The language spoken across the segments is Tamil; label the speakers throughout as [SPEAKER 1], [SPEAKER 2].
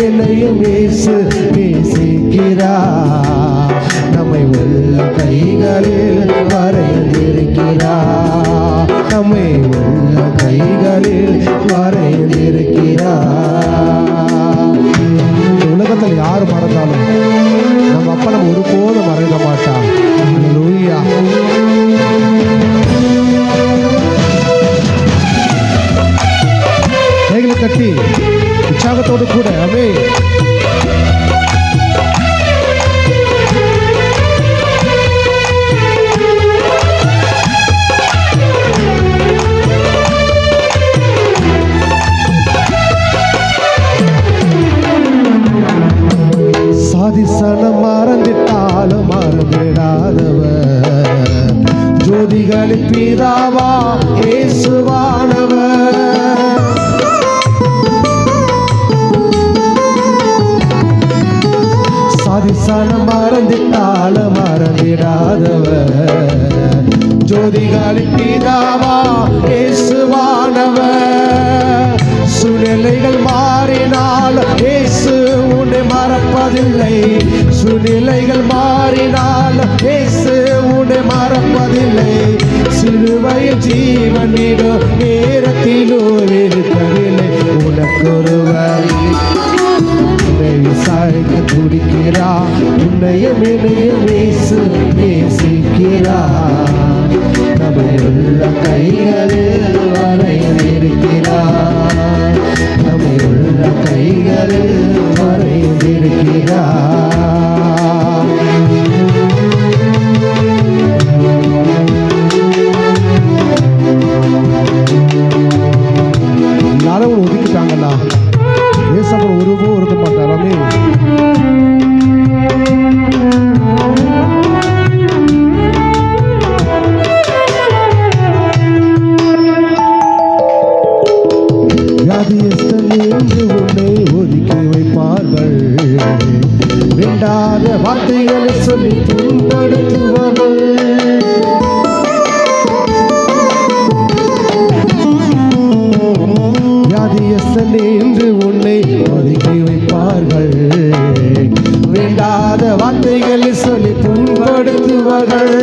[SPEAKER 1] என்னையும் இயேசு நேசிக்கிறார். நம்மை உள்ள கைகளில் வரைந்திருக்கிறார். நம்மை உள்ள கைகளில் வரைந்திருக்கிறார். உலகத்தில் யார் மறந்தாலும் நம்ம அப்பா நம்ம ஒருபோதும் மறக்க மாட்டான். அல்லேலூயா. கைகளை தட்டி உற்சாகத்தோடு கூட ஆமென். சாதிசனம் மறந்திட்டாலும் மறந்திடாதவர், ஜோதிகளின் பிதாவா இயேசுவானவர். சாதிசனம் மறந்திட்டாலும் மறந்திடாதவர், ஜோதிகளின் பிதாவா இயேசுவானவர். சூழ்நிலைகள் மாறினால் இயேசு உன்னை மறப்பதில்லை. சூழ்நிலைகள் மாறினால் இயேசு உன்னை மறப்பதில்லை. சிலுவையில் ஜீவன் விடும் நேரத்திலும் இருக்கவில்லை. உனக்கொருவர் உன்னை விசாரிக்க துடிக்கிறார். உன்னையும் என்னையும் இயேசு நேசிக்கிறார். நம்மையுள்ள கைகளில் வரைந்திருக்கிறார். நம்மையுள்ள கைகளில் வரைந்திருக்கிறார். எல்லாரும் ஒதுக்கிட்டாங்களா? ஏசப்பன் ஒருபோதும் இருக்க மாட்டாராமே. என்று உன்னை ஒதுக்கி வைப்பார்கள். வேண்டாத வார்த்தைகளை சொல்லி புண்படுத்துவார்கள். வியாதியஸ்தன் என்று உன்னை ஒதுக்கி வைப்பார்கள். வேண்டாத வார்த்தைகளை சொல்லி புண்படுத்துவார்கள்.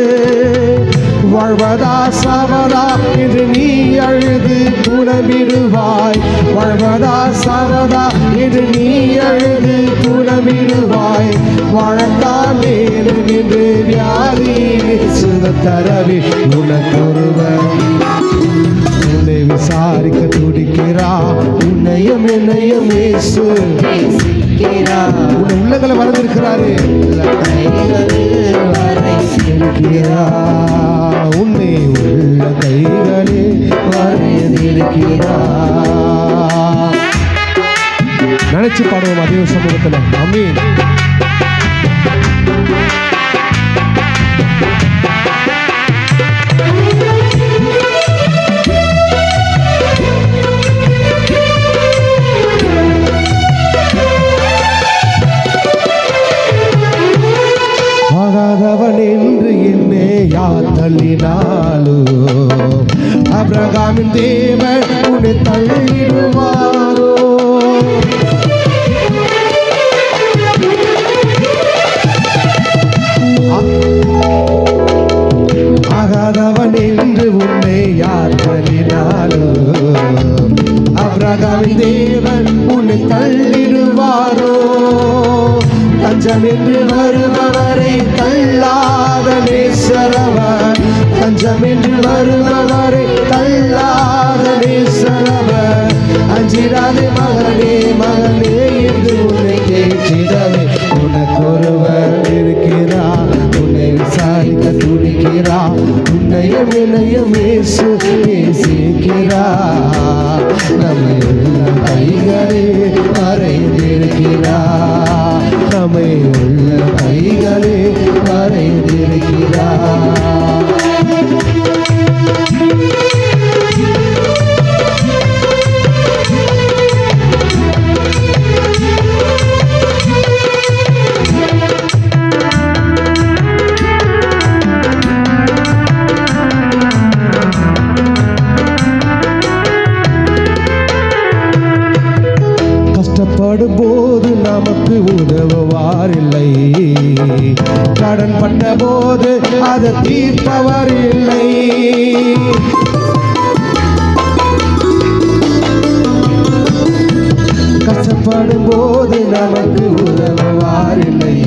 [SPEAKER 1] வாழ்வதா சாவதா என்று நீ அழுது புலம்பிடுவாய். வாழ்வதா சாவதா என்று நீ அழுது புலம்பிடுவாய். வாழத்தான் நேரும் என்று வியாதியில் சுகத்தரவே உனக்கொருவர் உன்னை விசாரிக்க துடிக்கிறார். உன்னையும் என்னையும் இயேசு நேசிக்கிறார். உன்னை உள்ளங்களை வரைந்திருக்கிறாரே. உன்னை உள்ள கைகளே வரைந்திருக்கிறார். நினைச்சு பாடுவோம் அதே சமூகத்தில். ஆமென். ஆகாதவன் என்று என்னை யார் தள்ளினாலோ, ஆபிரகாமின் தேவன் உன்னை தள்ளிடுவாரோ. ஆகாதவன் என்று உன்னை யார் தள்ளினாலோ, ஆபிரகாமின் தேவன் உன்னை தள்ளிடுவாரோ. தஞ்சம் என்று வருபவரை தள்ளாத நேசரவர். தஞ்சம் என்று வருபவரை தள்ளாத நேசரவர். அஞ்சிடாதே மகனே மகனே என்று உன்னை கேட்டிடவே உனக்கொருவர் இருக்கிறார். உன்னை விசாரிக்க துடிக்கிறார். உன்னையும் என்னையும் இயேசு நேசிக்கிறார். நம்மை உள்ள கைகளே வரைந்திருக்கிறார். நம்மை உள்ள கைகளே வரைந்திருக்கிறார். கஷ்டப்படும் போது உதவுவார் இல்லை. கடன் பட்ட போது அதை தீர்ப்பவர் இல்லை. கஷ்டப்படும் போது நமக்கு உதவுவார் இல்லை.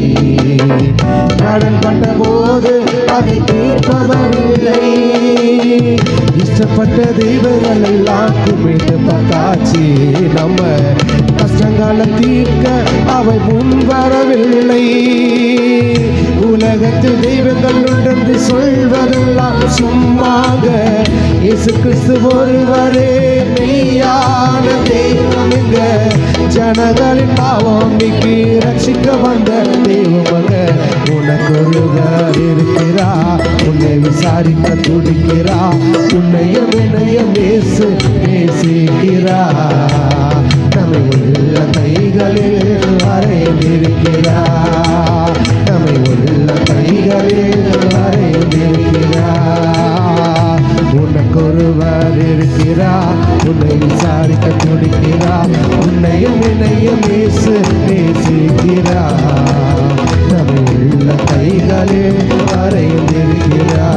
[SPEAKER 1] கடன் பட்ட போது அதை தீர்ப்பவர் இல்லை. இஷ்டப்பட்ட தெய்வங்கள் எல்லாம் கும்பிட்டு பார்த்தாச்சு, நம்ம கஷ்டங்களை தீர்க்க அவை முன் வரவில்லை. உலகத்தில் தெய்வங்கள் உண்டென்று சொல்வதெல்லாம் சும்மாக, இயேசு கிறிஸ்து ஒருவரே மெய்யான தெய்வம். எங்க ஜனங்களின் பாவம் நீக்கி ரட்சிக்க வந்த தெய்வமக, உனக்கு ஒருவர் இருக்கிறா, உன்னை விசாரிக்க துடிக்கிறா, உன்னையும் என்னையும் இயேசு நேசிக்கிறா. நம்மை உள்ள கைகளில் வரைந்திருக்கிறா, நம்மை உள்ள கைகளில் வரைந்திருக்கிறா. உனக்கு ஒருவர் இருக்கிறா, உன்னை விசாரிக்க துடிக்கிறா, உன்னையும் என்னையும் இயேசு நேசிக்கிறா. நம்மை உள்ள கைகளில் வரைந்திருக்கிறா,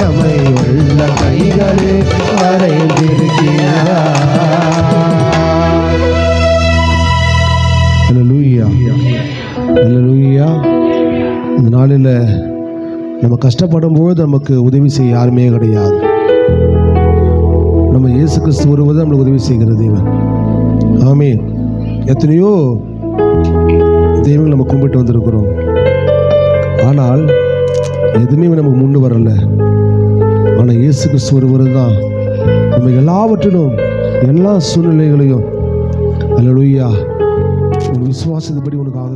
[SPEAKER 1] நம்மை உள்ள கைகளில் வரைந்திருக்கிறா. ஹல்லேலூயா, ஹல்லேலூயா. இந்த நாளில் நம்ம கஷ்டப்படும் பொழுது நமக்கு உதவி செய்ய யாருமே கிடையாது. நம்ம இயேசு கிறிஸ்து ஒருவர் நம்மளுக்கு உதவி செய்கிற தெய்வன். ஆமென். எத்தனையோ தெய்வங்கள் நம்ம கும்பிட்டு வந்திருக்கிறோம், ஆனால் எதுவுமே நமக்கு முன்னு வரல. ஆனால் இயேசு கிறிஸ்து ஒருவர் தான் நம்ம எல்லாவற்றிலும் எல்லா சூழ்நிலைகளையும் ஹல்லேலூயா உன் விசுவாசத்துபடி உனக்கு ஆக